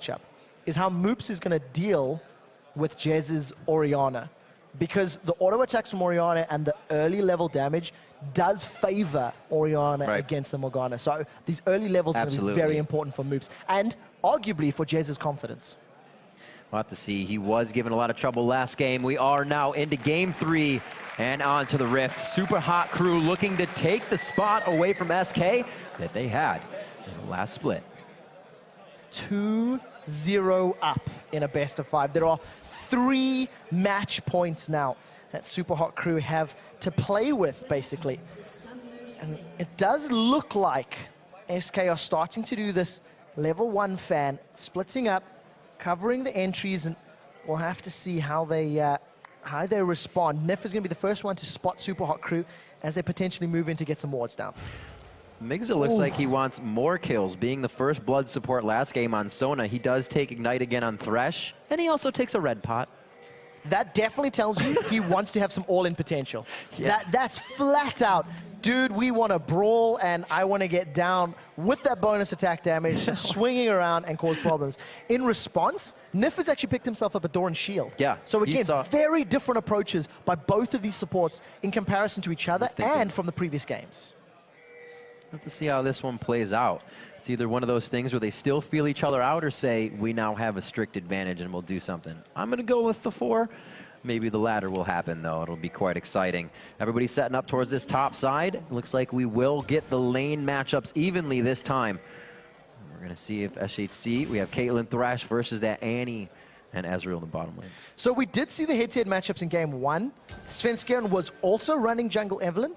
matchup is how Moops is going to deal with Jez's Orianna. Because the auto attacks from Orianna and the early level damage does favor Orianna against the Morgana. So these early levels are going to be very important for Moops and arguably for Jez's confidence. We'll have to see. He was given a lot of trouble last game. We are now into game 3 and on to the Rift. Super hot crew looking to take the spot away from SK that they had in the last split. 2-0 up in a best of 5. There are 3 match points now that Super Hot Crew have to play with, basically. And it does look like SK are starting to do this level 1 fan, splitting up, covering the entries, and we'll have to see how they respond. Nif is going to be the first one to spot Super Hot Crew as they potentially move in to get some wards down. Migza looks like he wants more kills. Being the first blood support last game on Sona, he does take Ignite again on Thresh, and he also takes a red pot. That definitely tells you he wants to have some all-in potential. That's flat out. Dude, we want to brawl, and I want to get down with that bonus attack damage, swinging around and cause problems. In response, Nif has actually picked himself up a Door and Shield. Yeah. So again, very different approaches by both of these supports in comparison to each other and from the previous games. We'll have to see how this one plays out. It's either one of those things where they still feel each other out or say, we now have a strict advantage and we'll do something. I'm going to go with the 4. Maybe the latter will happen, though. It'll be quite exciting. Everybody's setting up towards this top side. Looks like we will get the lane matchups evenly this time. We're going to see if SHC, we have Caitlyn Thresh versus that Annie and Ezreal in the bottom lane. So we did see the head-to-head matchups in game 1. Svenskeren was also running jungle Evelynn,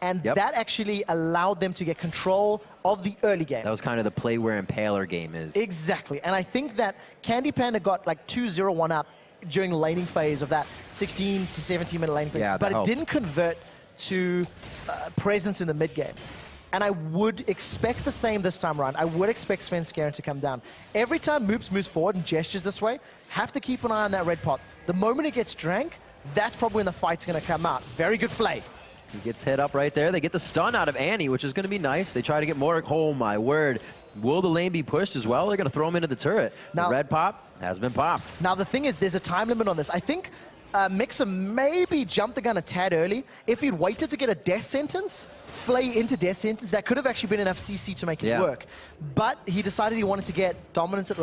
and that actually allowed them to get control of the early game. That was kind of the play where Impaler game is. Exactly, and I think that Candy Panda got like 2-0-1 up during the laning phase of that 16 to 17 minute laning phase, but it didn't convert to presence in the mid game. And I would expect the same this time around. I would expect Svenskeren to come down. Every time Moops moves forward and gestures this way, have to keep an eye on that red pot. The moment it gets drank, that's probably when the fight's going to come out. Very good flay. He gets hit up right there. They get the stun out of Annie, which is going to be nice. They try to get more. Oh, my word. Will the lane be pushed as well? They're going to throw him into the turret. Now, the red pop has been popped. Now, the thing is, there's a time limit on this. I think Mixer maybe jumped the gun a tad early. If he'd waited to get a death sentence, flay into death sentence, that could have actually been enough CC to make it work. But he decided he wanted to get dominance at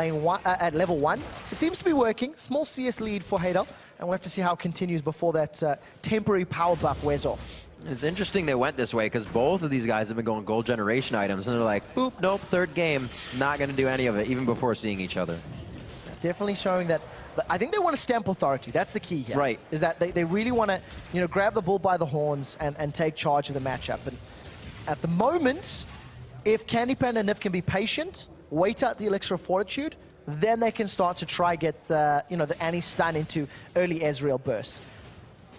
level 1. It seems to be working. Small CS lead for Hadel, and we'll have to see how it continues before that temporary power buff wears off. It's interesting they went this way because both of these guys have been going gold generation items, and they're like, boop, nope, third game, not going to do any of it, even before seeing each other. Definitely showing that. I think they want to stamp authority. That's the key here. Right. Is that they really want to, you know, grab the bull by the horns and take charge of the matchup. And at the moment, if Candy Panda and Nif can be patient, wait out the Elixir of Fortitude, then they can start to try get you know, the Annie stun into early Ezreal burst.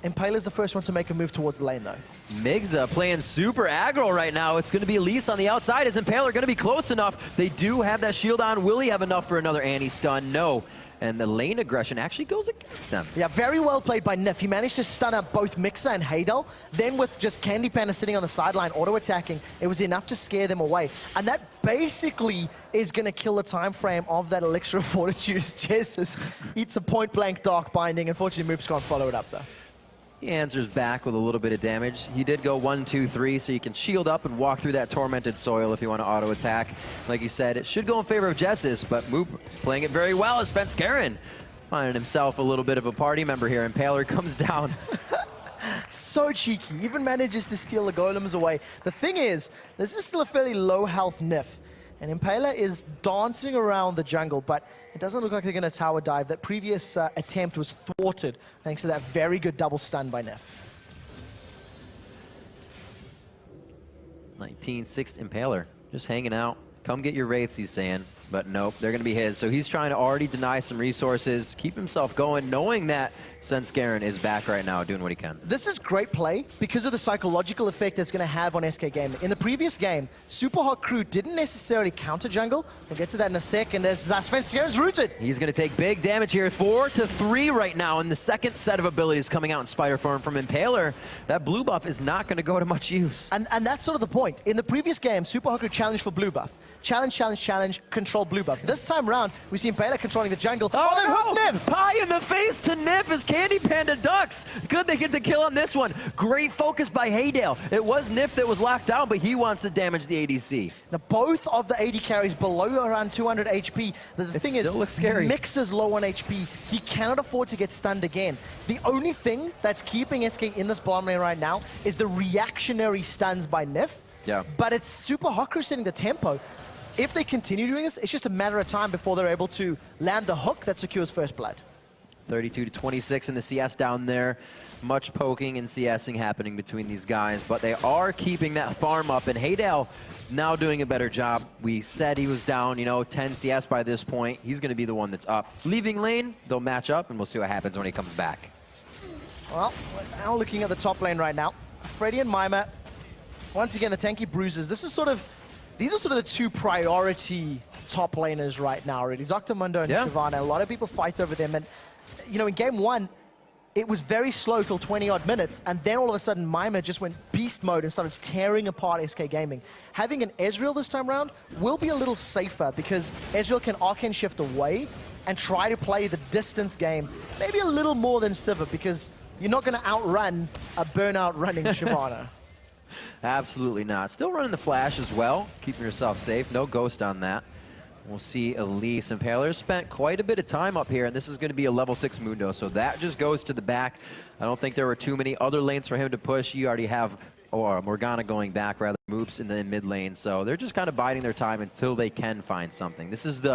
Impaler's the first one to make a move towards the lane, though. Migza playing super aggro right now. It's going to be Elise on the outside. Is Impaler going to be close enough? They do have that shield on. Will he have enough for another Annie stun? No. And the lane aggression actually goes against them. Yeah, very well played by Nif. He managed to stun up both Mixer and Hadel. Then with just Candy Panda sitting on the sideline auto-attacking, it was enough to scare them away. And that basically is going to kill the time frame of that Elixir of Fortitude. Jesus, eats a point-blank Dark Binding. Unfortunately, Moops can't follow it up, though. He answers back with a little bit of damage. He did go 1, 2, 3, so you can shield up and walk through that Tormented Soil if you want to auto-attack. Like you said, it should go in favor of Jessis, but Moop playing it very well as Svenskeren finding himself a little bit of a party member here. Impaler comes down. So cheeky, even manages to steal the golems away. The thing is, this is still a fairly low health Nif. And Impaler is dancing around the jungle, but it doesn't look like they're going to tower dive. That previous attempt was thwarted thanks to that very good double stun by Nif. 19-6th Impaler, just hanging out. Come get your wraiths, he's saying. But nope, they're going to be his. So he's trying to already deny some resources, keep himself going, knowing that Svenskeren is back right now doing what he can. This is great play because of the psychological effect it's going to have on SK Game. In the previous game, Super Hot Crew didn't necessarily counter jungle. We'll get to that in a second as Svenskeren's rooted. He's going to take big damage here. 4-3 right now, and the second set of abilities coming out in Spider Form from Impaler. That blue buff is not going to go to much use. And that's sort of the point. In the previous game, Super Hot Crew challenged for blue buff. challenge, challenge, challenge, control blue buff. This time round, we see Impaler controlling the jungle. Oh, they hooked Nif! Pie in the face to Nif as Candy Panda ducks. Good they get the kill on this one. Great focus by Haydale. It was Nif that was locked down, but he wants to damage the ADC. Now, both of the AD carries below around 200 HP. The thing is, looks scary. Mixer's low on HP. He cannot afford to get stunned again. The only thing that's keeping SK in this bottom lane right now is the reactionary stuns by Nif. Yeah. But it's Supa Hot Crew setting the tempo. If they continue doing this, it's just a matter of time before they're able to land the hook that secures first blood. 32 to 26 in the CS down there. Much poking and CSing happening between these guys, but they are keeping that farm up, and Haydale now doing a better job. We said he was down, 10 CS by this point. He's going to be the one that's up. Leaving lane, they'll match up, and we'll see what happens when he comes back. Well, we're now looking at the top lane right now. Freddy and Mima, once again, the tanky bruisers. These are sort of the two priority top laners right now, really. Dr. Mundo and Shyvana, a lot of people fight over them, and in game one, it was very slow till 20-odd minutes, and then all of a sudden, Mima just went beast mode and started tearing apart SK Gaming. Having an Ezreal this time around will be a little safer because Ezreal can Arcane Shift away and try to play the distance game maybe a little more than Sivir, because you're not going to outrun a burnout running Shyvana. Absolutely not. Still running the flash as well, keeping yourself safe. No ghost on that. We'll see Elise. Impaler spent quite a bit of time up here, and this is going to be a level 6 Mundo, so that just goes to the back. I don't think there were too many other lanes for him to push. You already have Morgana going back, rather, Moops in the mid lane, so they're just kind of biding their time until they can find something. This is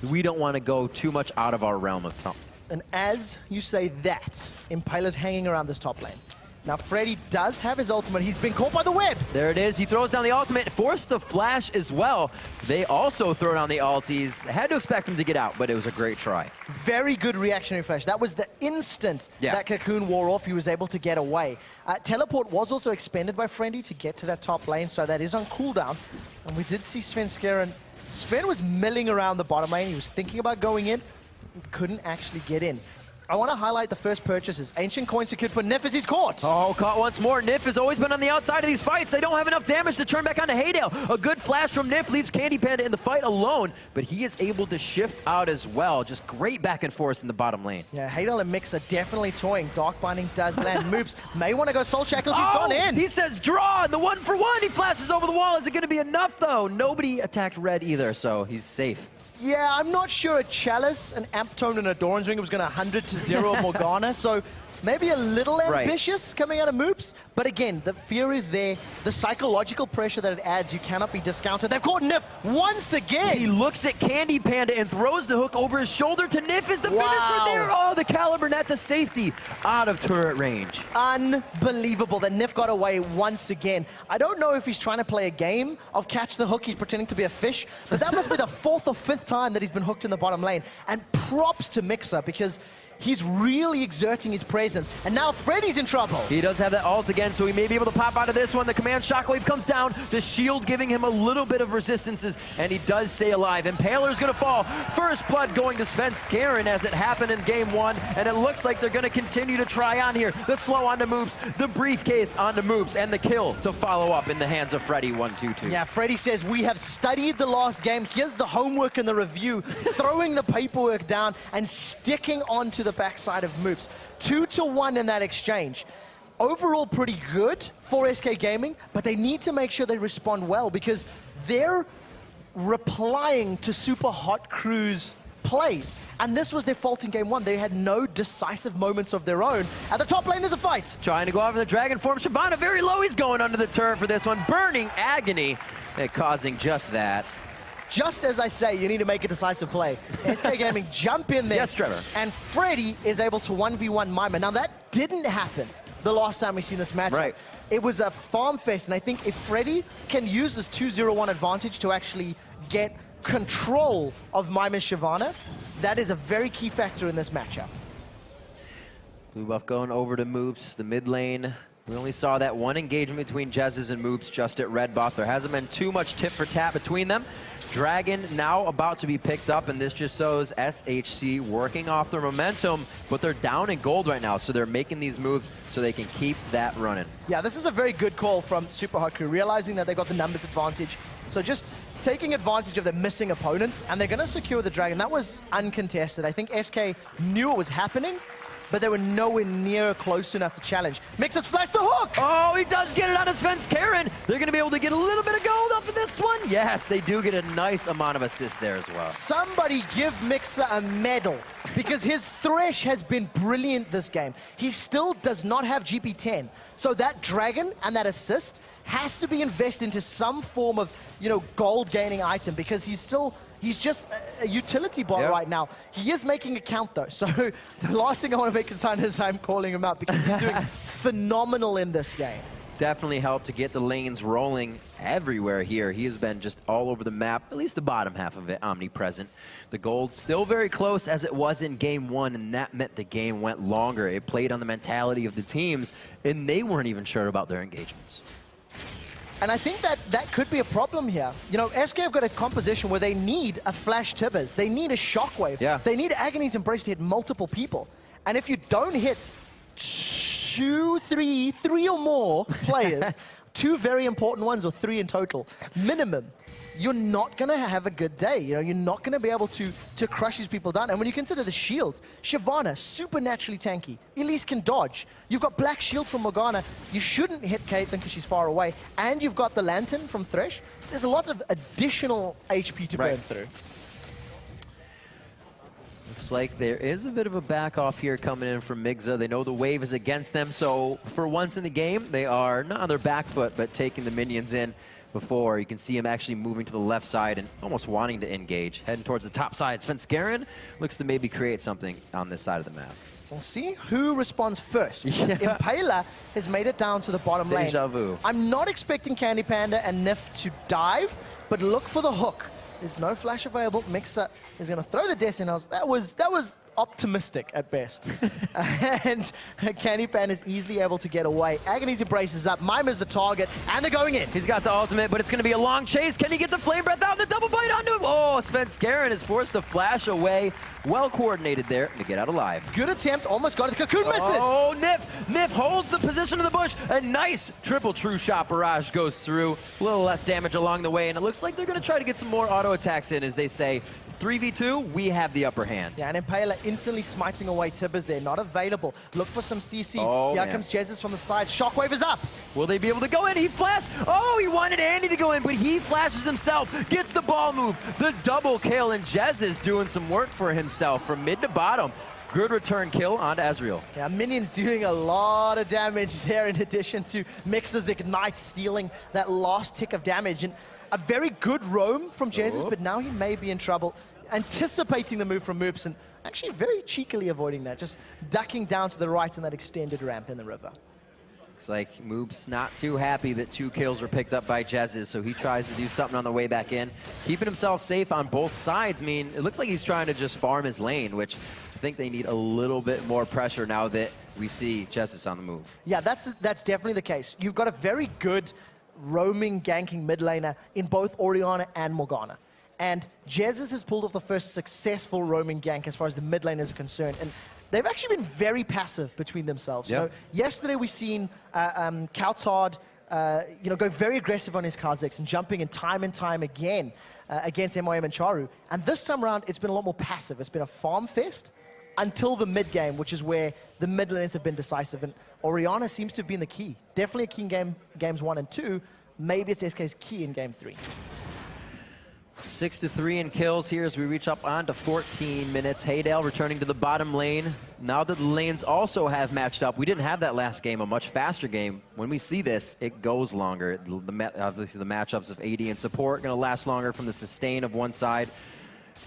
we don't want to go too much out of our realm of thumb. And as you say that, Impaler's hanging around this top lane. Now, Freddy does have his ultimate. He's been caught by the web. There it is. He throws down the ultimate, forced the flash as well. They also throw down the ulties. Had to expect him to get out, but it was a great try. Very good reactionary flash. That was the instant that Cocoon wore off. He was able to get away. Teleport was also expended by Freddy to get to that top lane, so that is on cooldown. And we did see Svenskeren. Sven was milling around the bottom lane. He was thinking about going in. He couldn't actually get in. I want to highlight the first purchases. Ancient coin secured for Nif as he's caught. Oh, caught once more. Nif has always been on the outside of these fights. They don't have enough damage to turn back onto Haydale. A good flash from Nif leaves Candy Panda in the fight alone, but he is able to shift out as well. Just great back and forth in the bottom lane. Yeah, Haydale and Mix are definitely toying. Dark Binding does land. Moops may want to go Soul Shackles. He's gone in. He says draw, and the 1-for-1. He flashes over the wall. Is it going to be enough, though? Nobody attacked red either, so he's safe. Yeah, I'm not sure a Chalice, an Amp Tone, and a Doran's Ring was going to 100-0 Morgana, so maybe a little ambitious coming out of Moops. But again, the fear is there. The psychological pressure that it adds, you cannot be discounted. They've caught Nif once again. He looks at Candy Panda and throws the hook over his shoulder to Nif. Is the finisher there? Oh, the Caliber net to safety out of turret range. Unbelievable that Nif got away once again. I don't know if he's trying to play a game of catch the hook. He's pretending to be a fish, but that must be the 4th or 5th time that he's been hooked in the bottom lane. And props to Mixer, because he's really exerting his presence. And now Freddy's in trouble. He does have that ult again, so he may be able to pop out of this one. The command shockwave comes down. The shield giving him a little bit of resistances, and he does stay alive. Impaler's going to fall. First blood going to Svenskeren as it happened in game 1, and it looks like they're going to continue to try on here. The slow on the moves, the briefcase on the moves, and the kill to follow up in the hands of Freddy 1-2-2. Yeah, Freddy says, we have studied the last game. Here's the homework and the review. Throwing the paperwork down and sticking onto the backside of Moops. 2-1 in that exchange. Overall pretty good for SK Gaming, but they need to make sure they respond well, because they're replying to Supa Hot Crew's plays. And this was their fault in game 1. They had no decisive moments of their own. At the top lane, there's a fight. Trying to go off in the dragon form. Shyvana very low. He's going under the turret for this one. Burning Agony, causing just that. Just as I say, you need to make a decisive play. SK Gaming jump in there. Yes, Trevor. And Freddy is able to 1v1 Mima. Now, that didn't happen the last time we seen this matchup. Right. It was a farm fest, and I think if Freddy can use this 2-0-1 advantage to actually get control of Mima's Shyvana, that is a very key factor in this matchup. Blue buff going over to Moops, the mid lane. We only saw that one engagement between Jez's and Moops just at red buff. There hasn't been too much tit for tat between them. Dragon now about to be picked up, and this just shows SHC working off their momentum, but they're down in gold right now, so they're making these moves so they can keep that running. Yeah, this is a very good call from Supa Hot Crew, realizing that they got the numbers advantage. So just taking advantage of the missing opponents, and they're going to secure the Dragon. That was uncontested. I think SK knew it was happening, but they were nowhere near close enough to challenge. Mixer's flashed the hook! Oh, he does get it on his fence, Karen. They're going to be able to get a little bit of gold off of this one. Yes, they do get a nice amount of assists there as well. Somebody give Mixer a medal, because his Thresh has been brilliant this game. He still does not have GP10. So that Dragon and that assist has to be invested into some form of, gold gaining item, because he's just a utility bot right now. He is making a count though. So the last thing I want to make a sign is I'm calling him out, because he's doing phenomenal in this game. Definitely helped to get the lanes rolling everywhere here. He has been just all over the map, at least the bottom half of it, omnipresent. The gold still very close as it was in game 1, and that meant the game went longer. It played on the mentality of the teams, and they weren't even sure about their engagements. And I think that could be a problem here. SK have got a composition where they need a Flash Tibbers. They need a Shockwave. Yeah. They need Agony's Embrace to hit multiple people. And if you don't hit three or more players, 2 very important ones, or 3 in total, minimum, you're not going to have a good day. You're not going to be able to crush these people down. And when you consider the shields, Shyvana, supernaturally tanky. Elise can dodge. You've got Black Shield from Morgana. You shouldn't hit Caitlyn because she's far away. And you've got the Lantern from Thresh. There's a lot of additional HP to burn through. Looks like there is a bit of a back off here coming in from Migza. They know the wave is against them, so for once in the game, they are not on their back foot, but taking the minions in before. You can see him actually moving to the left side and almost wanting to engage. Heading towards the top side. Svenskeren looks to maybe create something on this side of the map. We'll see who responds first. Because Impaler has made it down to the bottom lane. Deja vu. I'm not expecting Candy Panda and Nif to dive, but look for the hook. There's no flash available. Mixer is going to throw the Destiny House. That was optimistic at best. And Candy Pan is easily able to get away. Agony's Embrace is up. Mimer's the target, and they're going in. He's got the ultimate, but it's going to be a long chase. Can he get the Flame Breath out? The double bite onto him. Oh, Svenskeren is forced to flash away. Well coordinated there to get out alive. Good attempt. Almost got it. The Cocoon misses. Oh, Nif. Nif holds the position of the bush. A nice triple true shot barrage goes through. A little less damage along the way, and it looks like they're going to try to get some more auto attacks in as they say, 3v2, we have the upper hand. Yeah, and Impaler instantly smiting away Tibbers there. Not available. Look for some CC. Oh, Here man. comes Jesus from the side. Shockwave is up. Will they be able to go in? He flashed. Oh, he wanted Andy to go in, but he flashes himself. Gets the ball move. The double kill, and Jez is doing some work for himself from mid to bottom. Good return kill onto Ezreal. Yeah, Minions doing a lot of damage there, in addition to Mixer's Ignite stealing that last tick of damage. And a very good roam from Jesus, but now he may be in trouble. Anticipating the move from Moops and actually very cheekily avoiding that, just ducking down to the right in that extended ramp in the river. Looks like Moops not too happy that 2 kills were picked up by Jez's, so he tries to do something on the way back in. Keeping himself safe on both sides. I mean, it looks like he's trying to just farm his lane, which I think they need a little bit more pressure now that we see Jez's on the move. Yeah, that's definitely the case. You've got a very good roaming, ganking mid laner in both Orianna and Morgana. And Jesus has pulled off the first successful roaming gank as far as the mid laners are concerned. And they've actually been very passive between themselves. Yep. Yesterday we seen Kautard, go very aggressive on his Kha'Zix and jumping in time and time again against MOM and Charu. And this time around, it's been a lot more passive. It's been a farm fest until the mid game, which is where the mid laners have been decisive. And Orianna seems to have been the key. Definitely a key in games 1 and 2. Maybe it's SK's key in game 3. 6-3 in kills here as we reach up on to 14 minutes. Haydale returning to the bottom lane. Now that the lanes also have matched up, we didn't have that last game, a much faster game. When we see this, it goes longer. Obviously the matchups of AD and support going to last longer from the sustain of one side.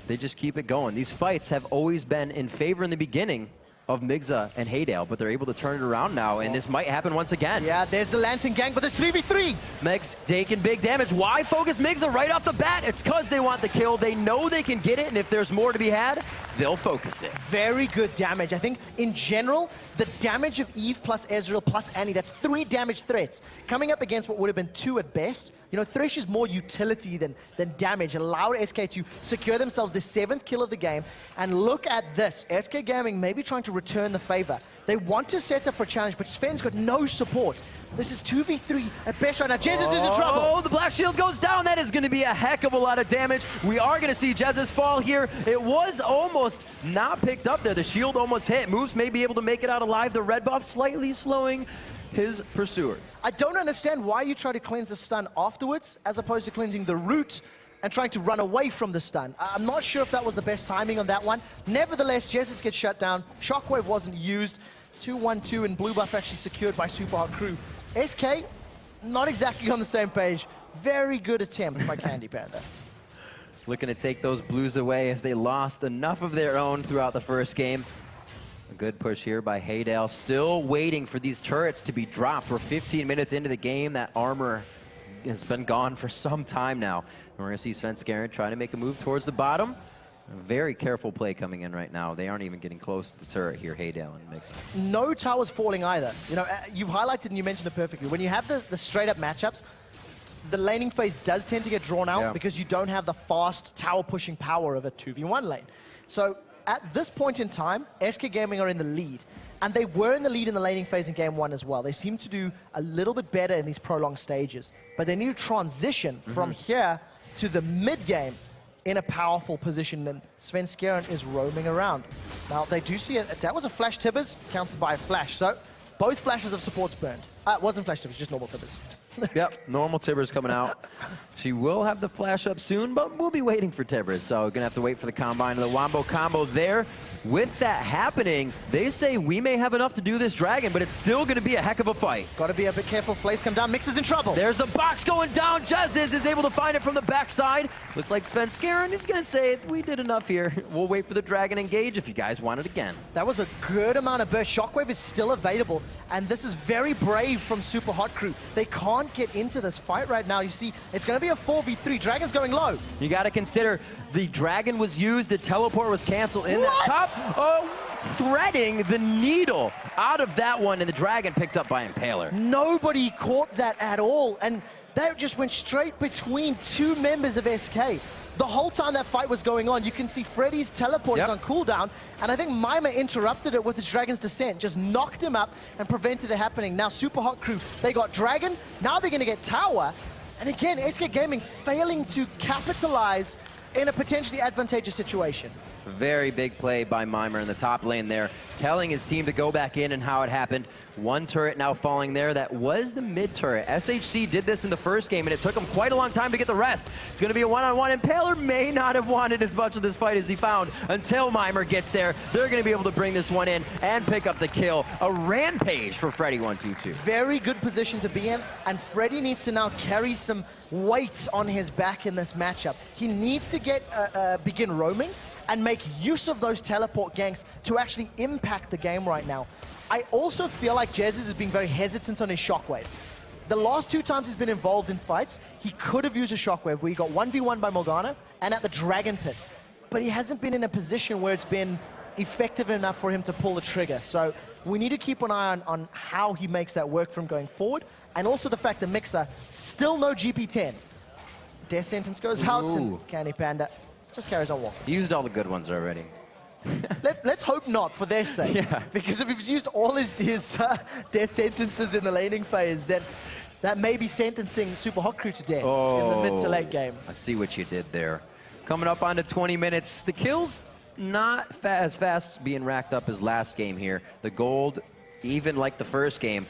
They just keep it going. These fights have always been in favor in the beginning of Migza and Haydale, but they're able to turn it around now, and this might happen once again. Yeah, there's the Lantern gang, but there's 3v3. Mex taking big damage. Why focus Migza right off the bat? It's because they want the kill. They know they can get it, and if there's more to be had, they'll focus it. Very good damage. I think, in general, the damage of Eve plus Ezreal plus Annie, that's 3 damage threats. Coming up against what would have been 2 at best. Thresh is more utility than damage. It allowed SK to secure themselves the 7th kill of the game. And look at this. SK Gaming maybe trying to return the favor. They want to set up for a challenge, but Sven's got no support. This is 2v3 at best right now. Jesus is in trouble. Oh, the black shield goes down. That is going to be a heck of a lot of damage. We are going to see Jesus fall here. It was almost not picked up there. The shield almost hit. Moves may be able to make it out alive. The red buff slightly slowing his pursuer. I don't understand why you try to cleanse the stun afterwards as opposed to cleansing the root and trying to run away from the stun. I'm not sure if that was the best timing on that one. Nevertheless, Jesus gets shut down. Shockwave wasn't used. 2-1-2 and blue buff actually secured by Super Hot Crew. SK, not exactly on the same page. Very good attempt by Candy Panda. Looking to take those blues away as they lost enough of their own throughout the first game. A good push here by Haydale. Still waiting for these turrets to be dropped. We're 15 minutes into the game. That armor has been gone for some time now. And we're going to see Svenskeren trying to make a move towards the bottom. A very careful play coming in right now. They aren't even getting close to the turret here, Haydale and Mixer. No towers falling either. You know, you've highlighted and you mentioned it perfectly. When you have the straight-up matchups, the laning phase does tend to get drawn out because you don't have the fast tower-pushing power of a 2v1 lane. So at this point in time, SK Gaming are in the lead. And they were in the lead in the laning phase in game one as well. They seem to do a little bit better in these prolonged stages. But they need to transition from here to the mid-game in a powerful position, and Svenskeren is roaming around. Now, they do see it. That was a flash Tibbers, countered by a flash. So, both flashes of supports burned. It wasn't flash Tibbers, just normal Tibbers. Yep, normal Tibbers coming out. She will have the flash up soon, but we'll be waiting for Tibbers. So, we're going to have to wait for the Combine and the Wombo combo there. With that happening, they say we may have enough to do this dragon, but it's still going to be a heck of a fight. Got to be a bit careful. Flays come down. Mix is in trouble. There's the box going down. Jezz is able to find it from the backside. Looks like Svenskeren is going to say, we did enough here. We'll wait for the dragon engage if you guys want it again. That was a good amount of burst. Shockwave is still available, and this is very brave from Super Hot Crew. They can't get into this fight right now. You see, it's going to be a 4v3. Dragon's going low. You got to consider the dragon was used, the teleport was canceled in that top. Oh, threading the needle out of that one, and the dragon picked up by Impaler. Nobody caught that at all, and that just went straight between two members of SK. The whole time that fight was going on, you can see Freddy's teleport is on cooldown, and I think Mima interrupted it with his Dragon's Descent, just knocked him up and prevented it happening. Now Super Hot Crew, they got Dragon, now they're gonna get Tower, and again, SK Gaming failing to capitalize in a potentially advantageous situation. Very big play by Mimer in the top lane there, telling his team to go back in and how it happened. One turret now falling there. That was the mid turret. SHC did this in the first game, and it took him quite a long time to get the rest. It's going to be a one-on-one. Impaler may not have wanted as much of this fight as he found until Mimer gets there. They're going to be able to bring this one in and pick up the kill. A rampage for Freddy122. Very good position to be in, and Freddy needs to now carry some weight on his back in this matchup. He needs to get begin roaming and make use of those teleport ganks to actually impact the game right now. I also feel like Jezz is being very hesitant on his shockwaves. The last two times he's been involved in fights, he could have used a shockwave where he got 1v1 by Morgana and at the Dragon Pit. But he hasn't been in a position where it's been effective enough for him to pull the trigger. So we need to keep an eye on how he makes that work from going forward. And also the fact that Mixer, still no GP10. Death sentence goes out, and Candy Panda just carries on walking. He used all the good ones already. Let's hope not, for their sake. Yeah. Because if he's used all his death sentences in the laning phase, then that may be sentencing Super Hot Crew to death in the mid to late game. I see what you did there. Coming up onto 20 minutes. The kills not as fast being racked up as last game here. The gold, even like the first game,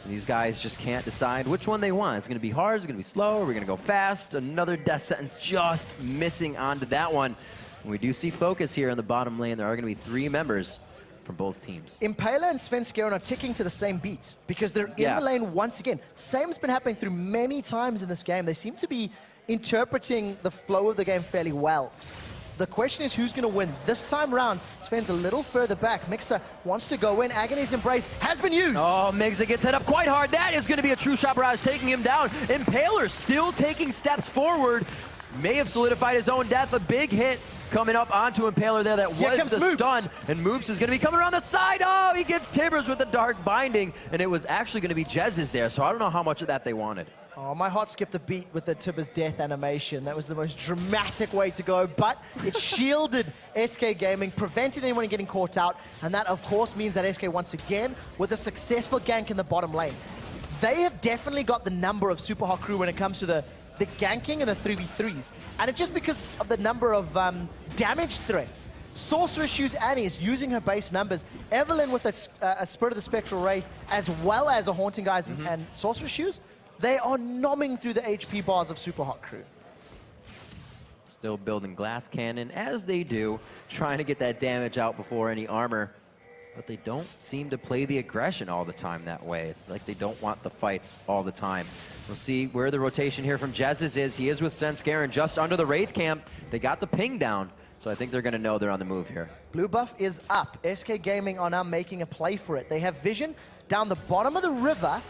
these guys just can't decide which one they want. It's going to be hard, it's going to be slow, we're going to go fast. Another death sentence just missing onto that one. And we do see focus here in the bottom lane. There are going to be 3 members from both teams. Impaler and Svenskeren are ticking to the same beat because they're in the lane once again. Same's been happening through many times in this game. They seem to be interpreting the flow of the game fairly well. The question is who's going to win. This time round, Sven's a little further back. Mixer wants to go in. Agony's Embrace has been used. Oh, Mixer gets hit up quite hard. That is going to be a true shot barrage taking him down. Impaler still taking steps forward. May have solidified his own death. A big hit coming up onto Impaler there. That was the stun. And Moops is going to be coming around the side. Oh, he gets Tibbers with the dark binding. And it was actually going to be Jezz's there. So I don't know how much of that they wanted. Oh, my heart skipped a beat with the Tibbers death animation. That was the most dramatic way to go, but it shielded SK Gaming, prevented anyone getting caught out, and that, of course, means that SK, once again, with a successful gank in the bottom lane. they have definitely got the number of Super Hot Crew when it comes to the ganking and the 3v3s. And it's just because of the number of damage threats. Sorceress Shoes Annie is using her base numbers. Evelyn with a Spirit of the Spectral Ray, as well as a Haunting Guys and Sorceress Shoes, they are nomming through the HP bars of Super Hot Crew. Still building Glass Cannon, as they do, trying to get that damage out before any armor. But they don't seem to play the aggression all the time that way. It's like they don't want the fights all the time. We'll see where the rotation here from Jez's is. He is with Svenskeren just under the Wraith camp. They got the ping down, so I think they're going to know they're on the move here. Blue buff is up. SK Gaming are now making a play for it. They have vision down the bottom of the river,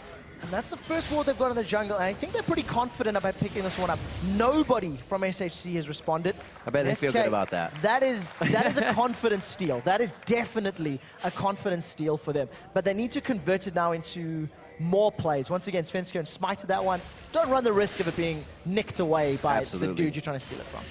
and that's the first ward they've got in the jungle, and I think they're pretty confident about picking this one up. Nobody from SHC has responded. I bet they feel good about that. That is a confidence steal. That is definitely a confidence steal for them. But they need to convert it now into more plays. Once again, Svenskeren smited that one. Don't run the risk of it being nicked away by the dude you're trying to steal it from.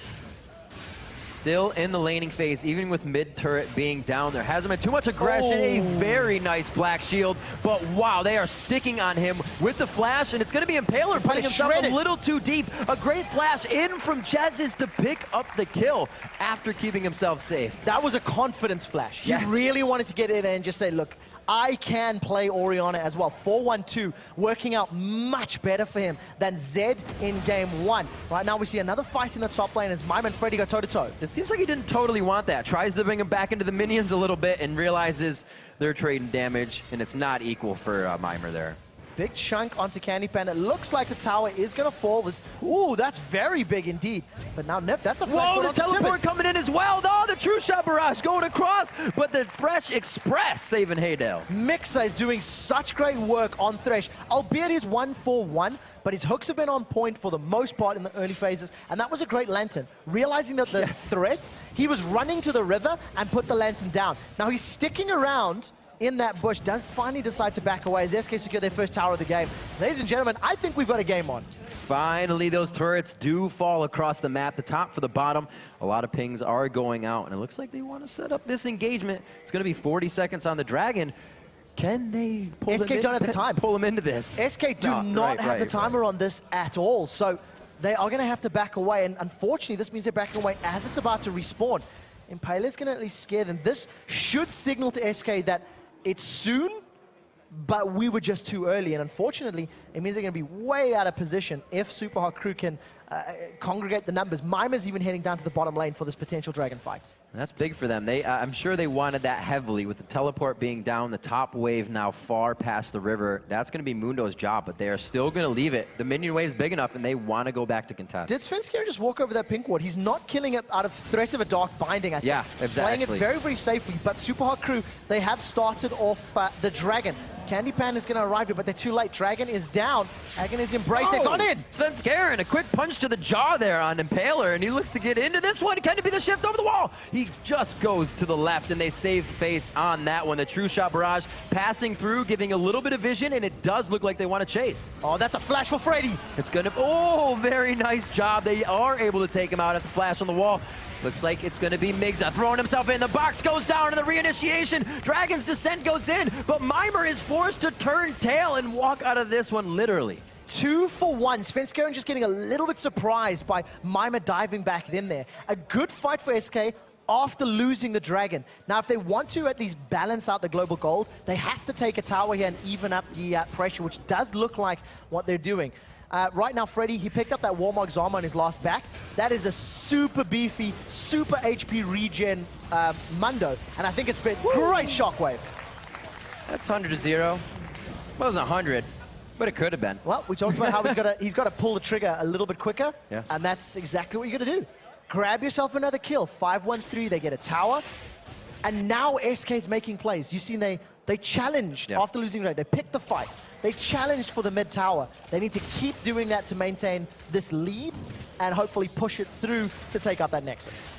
Still in the laning phase, even with mid turret being down. There hasn't been too much aggression. A very nice black shield, but wow, they are sticking on him with the flash, and it's going to be Impaler putting himself a little too deep. A great flash in from Jez's to pick up the kill after keeping himself safe. That was a confidence flash. He really wanted to get in there and just say, look, I can play Orianna as well. 4-1-2, working out much better for him than Zed in game 1. Right now we see another fight in the top lane as Mime and Freddy go toe-to-toe. It seems like he didn't totally want that. Tries to bring him back into the minions a little bit and realizes they're trading damage, and it's not equal for Mimer there. Big chunk onto Candy Pan. It looks like the tower is going to fall. Ooh, that's very big indeed. But now, Nip, that's a flash. Whoa, the teleport coming in as well. Oh, the True Shot Barrage going across, but the Thresh Express saving Haydale. Mixa is doing such great work on Thresh, albeit he's 1-4-1, but his hooks have been on point for the most part in the early phases, and that was a great lantern. Realizing that the threat, he was running to the river and put the lantern down. Now he's sticking around in that bush, does finally decide to back away as SK secure their first tower of the game. Ladies and gentlemen, I think we've got a game on. Finally, those turrets do fall across the map, the top for the bottom. A lot of pings are going out, and it looks like they want to set up this engagement. It's going to be 40 seconds on the Dragon. Can they pull SK don't have the time. Pull them into this? SK do not have the timer on this at all, so they are going to have to back away, and unfortunately, this means they're backing away as it's about to respawn. Impaler's going to at least scare them. This should signal to SK that it's soon, but we were just too early, and unfortunately, it means they're going to be way out of position if Super Hot Crew can congregate the numbers. Mimer's even heading down to the bottom lane for this potential dragon fight. And that's big for them. I'm sure they wanted that heavily with the teleport being down, the top wave now far past the river. That's going to be Mundo's job, but they are still going to leave it. The minion wave is big enough, and they want to go back to contest. Did Svenskeren just walk over that pink ward? He's not killing it out of threat of a dark binding, I think. Yeah, exactly. Playing it very, very safely, but Super Hot Crew, they have started off the dragon. Candy Pan is going to arrive here, but they're too late. Dragon is down. Dragon is embraced. They've gone in. Svenskeren, a quick punch to the jaw there on Impaler, and he looks to get into this one. Can it be the shift over the wall? He just goes to the left, and they save face on that one. The True Shot Barrage passing through, giving a little bit of vision, and it does look like they want to chase. Oh, that's a flash for Freddy. It's going to... Oh, very nice job. They are able to take him out at the flash on the wall. Looks like it's going to be Migza throwing himself in. The box goes down in the reinitiation. Dragon's Descent goes in, but Mimer is forced to turn tail and walk out of this one literally. 2 for 1. Svenskeren just getting a little bit surprised by Mimer diving back in there. A good fight for SK after losing the Dragon. Now, if they want to at least balance out the global gold, they have to take a tower here and even up the pressure, which does look like what they're doing. Right now, Freddy, he picked up that Warmog's armor on his last back. That is a super beefy, super HP regen Mundo, and I think it's been great shockwave. That's 100-0. Well, it wasn't 100, but it could have been. Well, we talked about how he's got to pull the trigger a little bit quicker, and that's exactly what you're going to do. Grab yourself another kill. 5-1-3, they get a tower, and now SK's making plays. You've seen they challenged after losing the raid. They picked the fight. They challenged for the mid tower. They need to keep doing that to maintain this lead and hopefully push it through to take up that Nexus.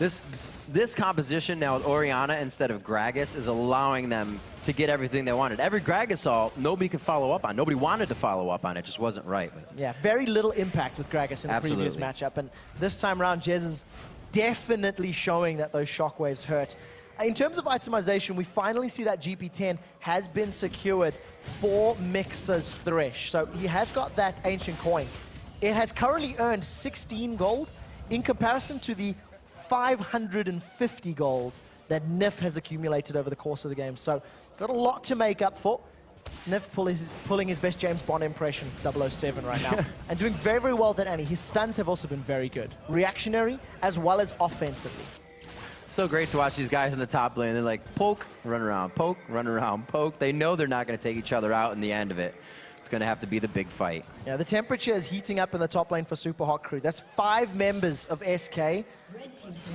This composition now with Orianna instead of Gragas is allowing them to get everything they wanted. Every Gragas ult, nobody could follow up on. Nobody wanted to follow up on. It just wasn't right. Yeah, very little impact with Gragas in the previous matchup. And this time around, Jez is definitely showing that those shockwaves hurt. In terms of itemization, we finally see that GP10 has been secured for Mixer's Thresh. So he has got that ancient coin. It has currently earned 16 gold in comparison to the 550 gold that Nif has accumulated over the course of the game. So got a lot to make up for. Nif pulling his best James Bond impression, 007 right now, and doing very, very well with that Annie. His stuns have also been very good, reactionary as well as offensively. So great to watch these guys in the top lane. They're like, poke, run around, poke, run around, poke. They know they're not going to take each other out in the end of it. It's going to have to be the big fight. Yeah, the temperature is heating up in the top lane for Super Hot Crew. That's 5 members of SK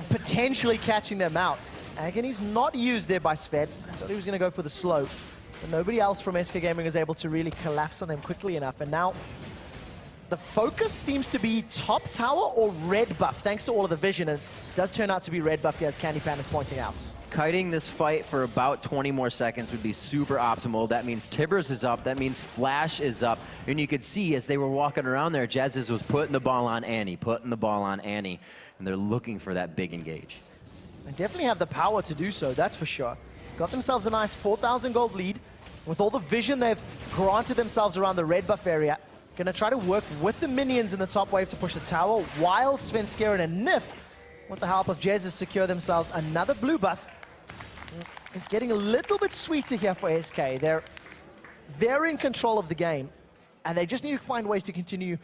potentially catching them out. Agony's not used there by Sven. I thought he was going to go for the slow. But nobody else from SK Gaming was able to really collapse on them quickly enough. And now the focus seems to be top tower or red buff, thanks to all of the vision. And it does turn out to be red buff here, as Candy Pan is pointing out. Kiting this fight for about 20 more seconds would be super optimal. That means Tibbers is up. That means Flash is up. And you could see as they were walking around there, Jezz was putting the ball on Annie, putting the ball on Annie. And they're looking for that big engage. They definitely have the power to do so, that's for sure. Got themselves a nice 4,000 gold lead. With all the vision they've granted themselves around the red buff area, gonna try to work with the minions in the top wave to push the tower, while Svenskeren and Nif, with the help of Jezz, secure themselves another blue buff. It's getting a little bit sweeter here for SK. They're in control of the game, and they just need to find ways to continue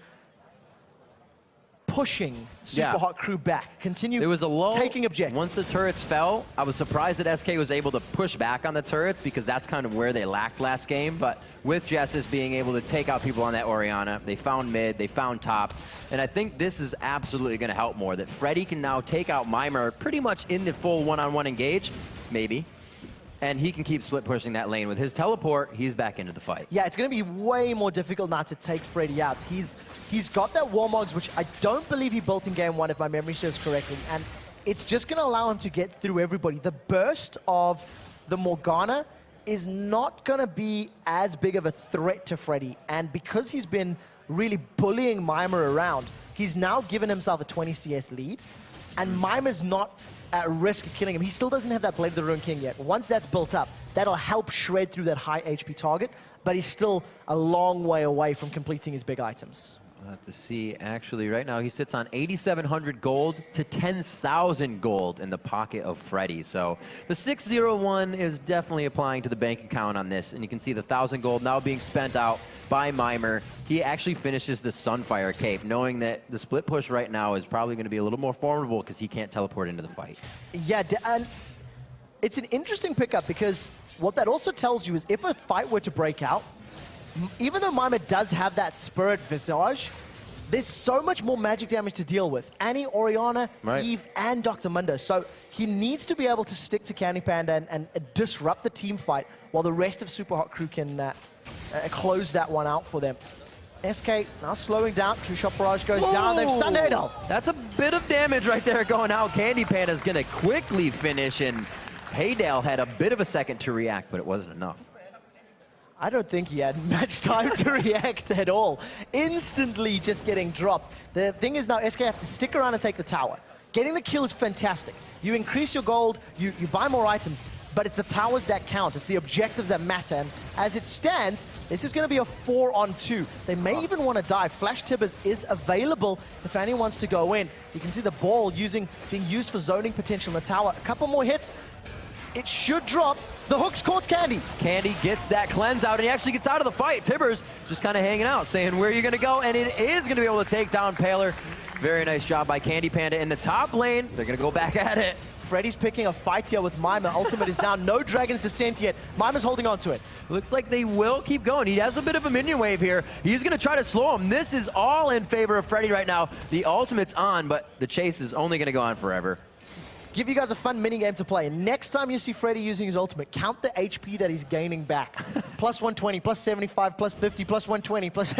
pushing Super Hot Crew back. Continue there was a lull taking objectives. Once the turrets fell, I was surprised that SK was able to push back on the turrets because that's kind of where they lacked last game. But with Jessis being able to take out people on that Orianna, they found mid, they found top. And I think this is absolutely going to help more, that Freddy can now take out Mimer pretty much in the full one-on-one engage, maybe. And he can keep split pushing that lane. With his teleport, he's back into the fight. Yeah, it's going to be way more difficult now to take Freddy out. He's got that Warmogs, which I don't believe he built in game 1, if my memory serves correctly. And it's just going to allow him to get through everybody. The burst of the Morgana is not going to be as big of a threat to Freddy. And because he's been really bullying Mimer around, he's now given himself a 20 CS lead. And Mimer's not at risk of killing him. He still doesn't have that Blade of the Ruined King yet. Once that's built up, that'll help shred through that high HP target, but he's still a long way away from completing his big items. We'll have to see. Actually, right now he sits on 8,700 gold to 10,000 gold in the pocket of Freddy. So the 601 is definitely applying to the bank account on this, and you can see the 1,000 gold now being spent out by Mimer. He actually finishes the Sunfire Cape, knowing that the split push right now is probably going to be a little more formidable because he can't teleport into the fight. Yeah, and it's an interesting pickup because what that also tells you is if a fight were to break out, even though Mimer does have that Spirit Visage, there's so much more magic damage to deal with. Annie, Orianna, Eve, and Dr. Mundo. So he needs to be able to stick to Candy Panda and disrupt the team fight while the rest of Super Hot Crew can close that one out for them. SK now slowing down. True Shot Barrage goes down. They've stunned Adol. That's a bit of damage right there going out. Candy Panda's going to quickly finish, and Haydale had a bit of a second to react, but it wasn't enough. I don't think he had much time to react at all. Instantly just getting dropped. The thing is now SK have to stick around and take the tower. Getting the kill is fantastic. You increase your gold, you buy more items, but it's the towers that count. It's the objectives that matter. And as it stands, this is going to be a 4-on-2. They may even want to dive. Flash Tibbers is available if anyone wants to go in. You can see the ball being used for zoning potential in the tower. A couple more hits. It should drop. The hook's caught Candy. Candy gets that cleanse out, and he actually gets out of the fight. Tibbers just kind of hanging out, saying, where are you going to go? And it is going to be able to take down Paler. Very nice job by Candy Panda in the top lane. They're going to go back at it. Freddy's picking a fight here with Mimer. Ultimate is down. No Dragon's Descent yet. Mimer's holding on to it. Looks like they will keep going. He has a bit of a minion wave here. He's going to try to slow him. This is all in favor of Freddy right now. The ultimate's on, but the chase is only going to go on forever. Give you guys a fun mini game to play. Next time you see Freddy using his ultimate, count the HP that he's gaining back. Plus 120, plus 75, plus 50, plus 120, plus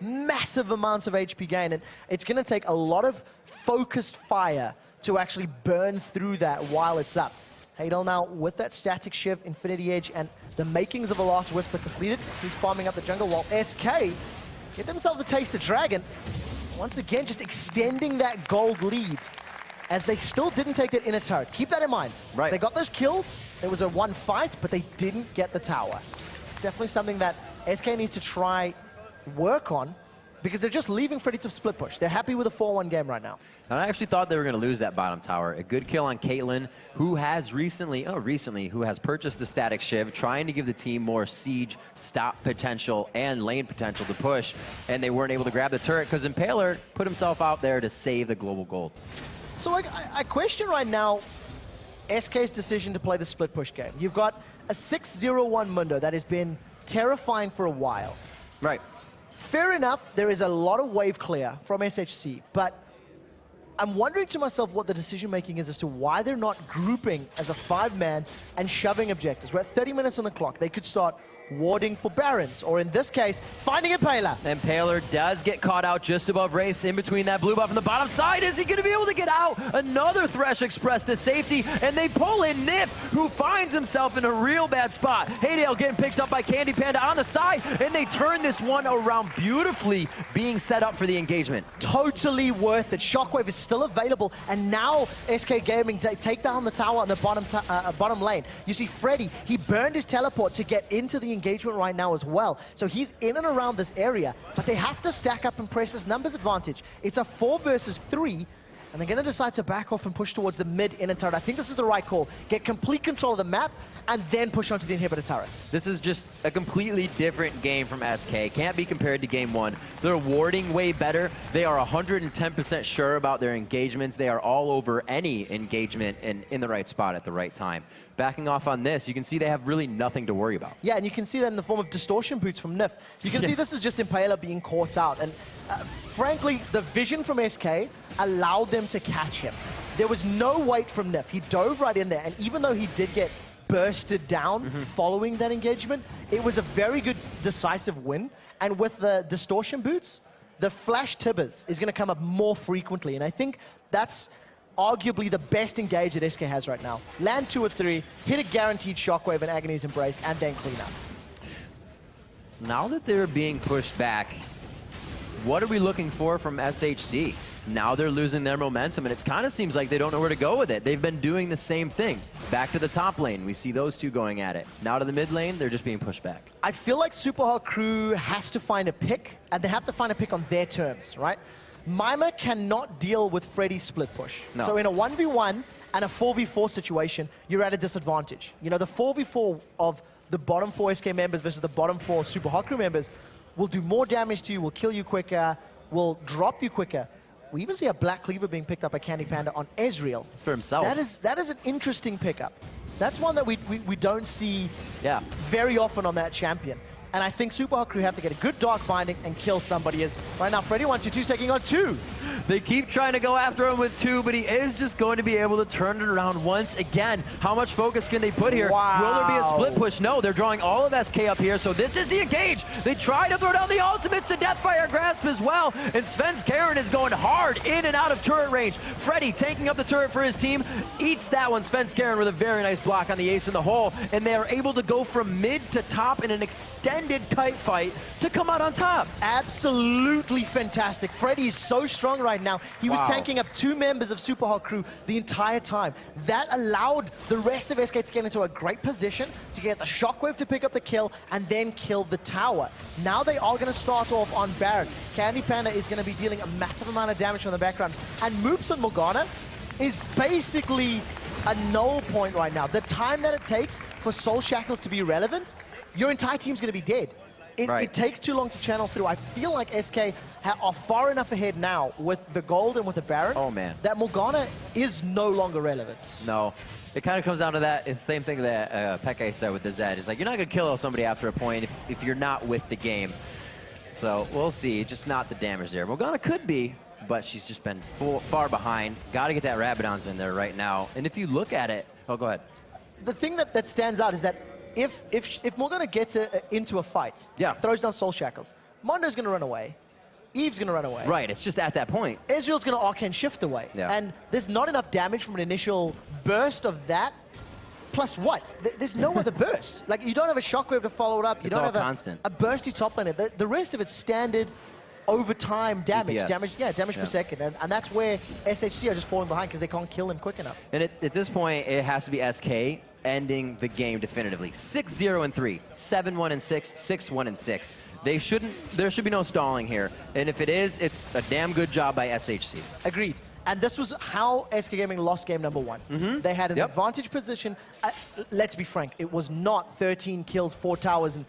massive amounts of HP gain. And it's going to take a lot of focused fire to actually burn through that while it's up. Haydel now with that static shiv, Infinity Edge, and the makings of a Last Whisper completed. He's farming up the jungle while SK get themselves a taste of Dragon. Once again, just extending that gold lead. as they still didn't take that inner turret. Keep that in mind. Right. They got those kills. It was a one fight, but they didn't get the tower. It's definitely something that SK needs to try work on, because they're just leaving Freddy to split push. They're happy with a 4-1 game right now. And I actually thought they were going to lose that bottom tower. A good kill on Caitlyn, who has who has purchased the Static Shiv, trying to give the team more siege, stop potential, and lane potential to push. And they weren't able to grab the turret because Impaler put himself out there to save the global gold. So I question right now SK's decision to play the split push game. You've got a 6-0-1 Mundo that has been terrifying for a while. Right. Fair enough, there is a lot of wave clear from SHC, but I'm wondering to myself what the decision-making is as to why they're not grouping as a 5-man and shoving objectives. We're at 30 minutes on the clock. They could start warding for Barons, or in this case, finding Impaler. Impaler does get caught out just above Wraiths in between that blue buff on the bottom side. Is he going to be able to get out? Another Thresh Express to safety, and they pull in Nif, who finds himself in a real bad spot. Haydale getting picked up by Candy Panda on the side, and they turn this one around beautifully, being set up for the engagement. Totally worth it. Shockwave is still available, and now SK Gaming take down the tower on the bottom lane. You see Freddy, he burned his teleport to get into the engagement right now as well. So he's in and around this area, but they have to stack up and press this numbers advantage. It's a 4 versus 3, and they're going to decide to back off and push towards the mid inner turret. I think this is the right call. Get complete control of the map, and then push onto the inhibitor turrets. This is just a completely different game from SK. Can't be compared to game 1. They're warding way better. They are 110% sure about their engagements. They are all over any engagement and in the right spot at the right time. Backing off on this, you can see they have really nothing to worry about. Yeah, and you can see that in the form of distortion boots from Nif. You can see this is just Impaler being caught out. And frankly, the vision from SK allowed them to catch him. There was no wait from Nif. He dove right in there, and even though he did get bursted down following that engagement, it was a very good decisive win. And with the distortion boots, the flash tibbers is going to come up more frequently, and I think that's arguably the best engage that SK has right now. Land 2 or 3, hit a guaranteed Shockwave and Agony's Embrace, and then clean up. Now that they're being pushed back, what are we looking for from SHC? Now they're losing their momentum, and it kind of seems like they don't know where to go with it. They've been doing the same thing. Back to the top lane, we see those two going at it. Now to the mid lane, they're just being pushed back. I feel like Supa Hot Crew has to find a pick, and they have to find a pick on their terms, right? Mima cannot deal with Freddy's split push. No. So in a 1v1 and a 4v4 situation, you're at a disadvantage. You know, the 4v4 of the bottom 4 SK members versus the bottom 4 Supa Hot Crew members will do more damage to you, will kill you quicker, will drop you quicker. We even see a Black Cleaver being picked up by Candy Panda on Ezreal. It's for himself. That is an interesting pickup. That's one that we don't see very often on that champion. And I think Supa Hot Crew have to get a good Dark Binding and kill somebody. As right now, Freddy 122 taking on 2. They keep trying to go after him with 2, but he is just going to be able to turn it around once again. How much focus can they put here? Wow. Will there be a split push? No, they're drawing all of SK up here, so this is the engage. They try to throw down the ultimates, the Deathfire Grasp as well, and Svenskeren is going hard in and out of turret range. Freddy taking up the turret for his team, eats that one. Svenskeren with a very nice block on the ace in the hole, and they are able to go from mid to top in an extended kite fight to come out on top. Absolutely fantastic. Freddy is so strong right now. He was tanking up 2 members of Supa Hot Crew the entire time. That allowed the rest of SK to get into a great position to get the Shockwave to pick up the kill and then kill the tower. Now they are going to start off on Baron. Candy Panda is going to be dealing a massive amount of damage on the background. And Moops on Morgana is basically a null point right now. The time that it takes for Soul Shackles to be relevant, your entire team's going to be dead. It takes too long to channel through. I feel like SK are far enough ahead now with the gold and with the Baron that Morgana is no longer relevant. No. It kind of comes down to that. It's the same thing that Peke said with the Zed. It's like, you're not going to kill somebody after a point if you're not with the game. So we'll see. Just not the damage there. Morgana could be, but she's just been far behind. Got to get that Rabadon's in there right now. And if you look at it... Oh, go ahead. The thing that stands out is that if Morgana gets into a fight, throws down Soul Shackles, Mondo's going to run away. Eve's going to run away. Right, it's just at that point. Ezreal's going to Arcane Shift away. Yeah. And there's not enough damage from an initial burst of that. Plus what? There's no other burst. Like, you don't have a Shockwave to follow it up. You It's don't all have constant. a bursty top laner. The rest of it's standard over time damage. DPS. Damage per second. And that's where SHC are just falling behind because they can't kill him quick enough. And at this point, it has to be SK ending the game definitively. 6-0-3, 7-1-6, 6-1-6. There should be no stalling here. And if it is, it's a damn good job by SHC. Agreed. And this was how SK Gaming lost game number 1. They had an advantage position. Let's be frank, it was not 13 kills, 4 towers, and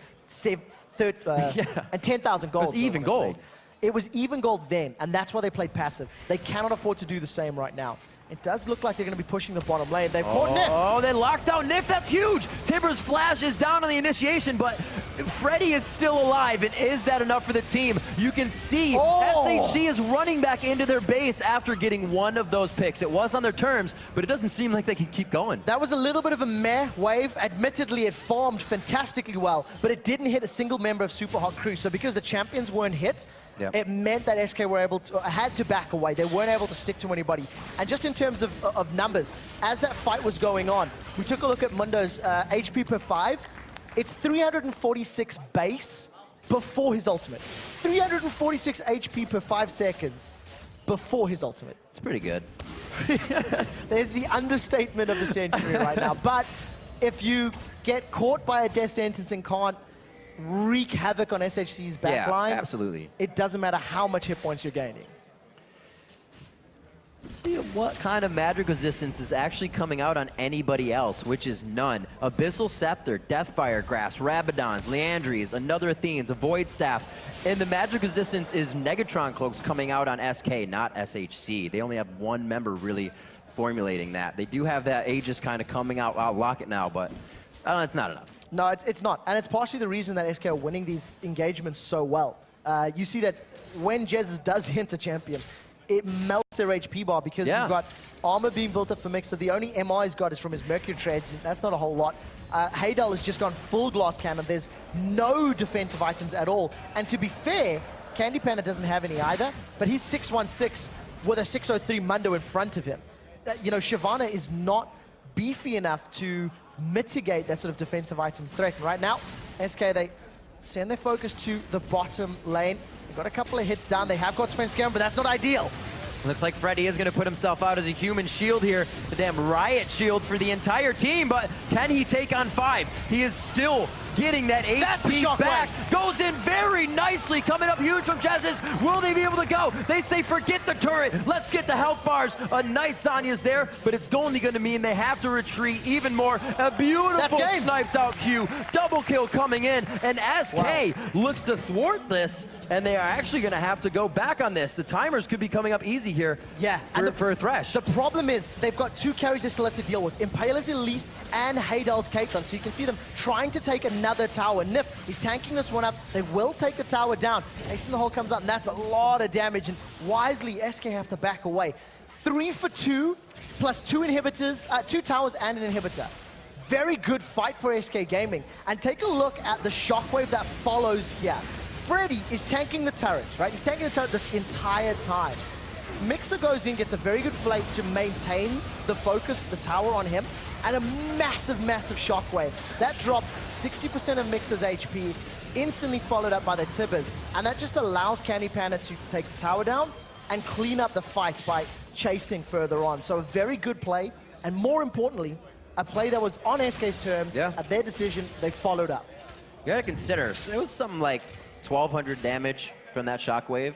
10,000 gold. It was even gold. It was even gold then, and that's why they played passive. They cannot afford to do the same right now. It does look like they're going to be pushing the bottom lane. They've caught Nif. Oh, they locked out Nif. That's huge. Tibbers' flash is down on the initiation, but Freddy is still alive. And is that enough for the team? You can see SHC is running back into their base after getting one of those picks. It was on their terms, but it doesn't seem like they can keep going. That was a little bit of a meh wave. Admittedly, it farmed fantastically well, but it didn't hit a single member of Supa Hot Crew. So because the champions weren't hit, it meant that SK were able to, had to back away. They weren't able to stick to anybody. And just in terms of numbers, as that fight was going on, we took a look at Mundo's HP per 5. It's 346 base before his ultimate. 346 HP per 5 seconds before his ultimate. It's pretty good. There's the understatement of the century right now. But if you get caught by a death sentence and can't wreak havoc on SHC's backline, absolutely. It doesn't matter how much hit points you're gaining. Let's see what kind of magic resistance is actually coming out on anybody else, which is none. Abyssal Scepter, Deathfire Grasp, Rabadons, Leandries, another Athenes, a Void Staff, and the magic resistance is Negatron Cloaks coming out on SK, not SHC. They only have one member really formulating that. They do have that Aegis kind of coming out Locket now, but it's not enough. No, it's not. And it's partially the reason that SK are winning these engagements so well. You see that when Jez does hint a champion, it melts their HP bar because you've got armor being built up for Mixer. The only MR he's got is from his Mercury trades, and that's not a whole lot. Haydel has just gone full glass cannon. There's no defensive items at all. And to be fair, Candy Panda doesn't have any either, but he's 616 with a 603 Mundo in front of him. You know, Shyvana is not beefy enough to mitigate that sort of defensive item threat. And right now, SK, they send their focus to the bottom lane. They've got a couple of hits down. They have got Sven Scarum, but that's not ideal. Looks like Freddy is going to put himself out as a human shield here. The damn riot shield for the entire team, but can he take on 5? He is still getting that HP back. Goes in very nicely, coming up huge from Jez's. Will they be able to go? They say forget the turret. Let's get the health bars. A nice Sonya's there, but it's only going to mean they have to retreat even more. A beautiful sniped out Q. Double kill coming in, and SK looks to thwart this, and they are actually going to have to go back on this. The timers could be coming up easy here for Thresh. The problem is they've got 2 carries they still have to deal with. Impaler's Elise and Haydel's Caitlyn. So you can see them trying to take another tower. Nif, he's tanking this one up. They will take the tower down. Ace in the hole comes up, and that's a lot of damage. And wisely, SK have to back away. 3 for 2, plus 2 inhibitors, 2 towers and an inhibitor. Very good fight for SK Gaming. And take a look at the shockwave that follows here. Freddy is tanking the turret, right? He's tanking the turret this entire time. Mixer goes in, gets a very good flank to maintain the focus, the tower on him, and a massive, massive shockwave. That dropped 60% of Mixer's HP, instantly followed up by the Tibbers, and that just allows Candy Panda to take the tower down and clean up the fight by chasing further on. So a very good play, and more importantly, a play that was on SK's terms. At their decision, they followed up. You gotta consider, it was something like 1,200 damage from that shockwave.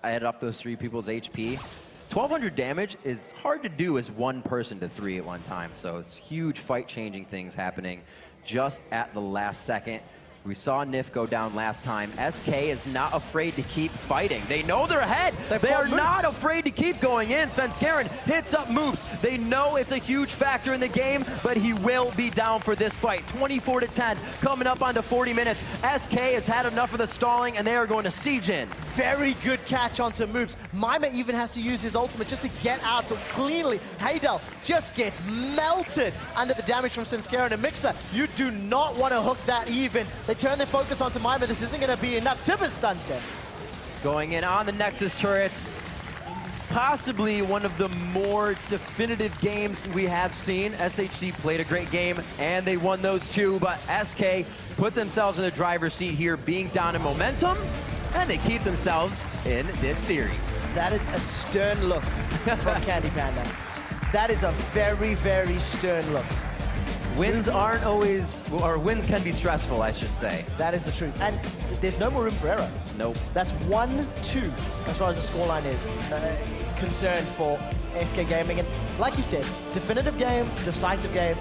I added up those 3 people's HP. 1,200 damage is hard to do as one person to 3 at one time, so it's huge fight-changing things happening just at the last second. We saw Nif go down last time. SK is not afraid to keep fighting. They know they're ahead. They are not afraid to keep going in. Sven Scarum hits up moves. They know it's a huge factor in the game, but he will be down for this fight. 24-10, coming up onto 40 minutes. SK has had enough of the stalling, and they are going to siege in. Very good catch onto moves. Mima even has to use his ultimate just to get out so cleanly. Haydel just gets melted under the damage from Sven Scarum. And Mixer, you do not want to hook that even. They turn their focus onto Mima. This isn't going to be enough. Tibbers stuns them. Going in on the Nexus turrets. Possibly one of the more definitive games we have seen. SHC played a great game, and they won those 2, but SK put themselves in the driver's seat here, being down in momentum, and they keep themselves in this series. That is a stern look from Candy Panda. That is a very, very stern look. Wins aren't always, or wins can be stressful, I should say. That is the truth. And there's no more room for error. Nope. That's 1-2 as far as the scoreline is concerned for SK Gaming. And like you said, definitive game, decisive game.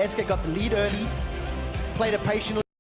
SK got the lead early, played it patiently.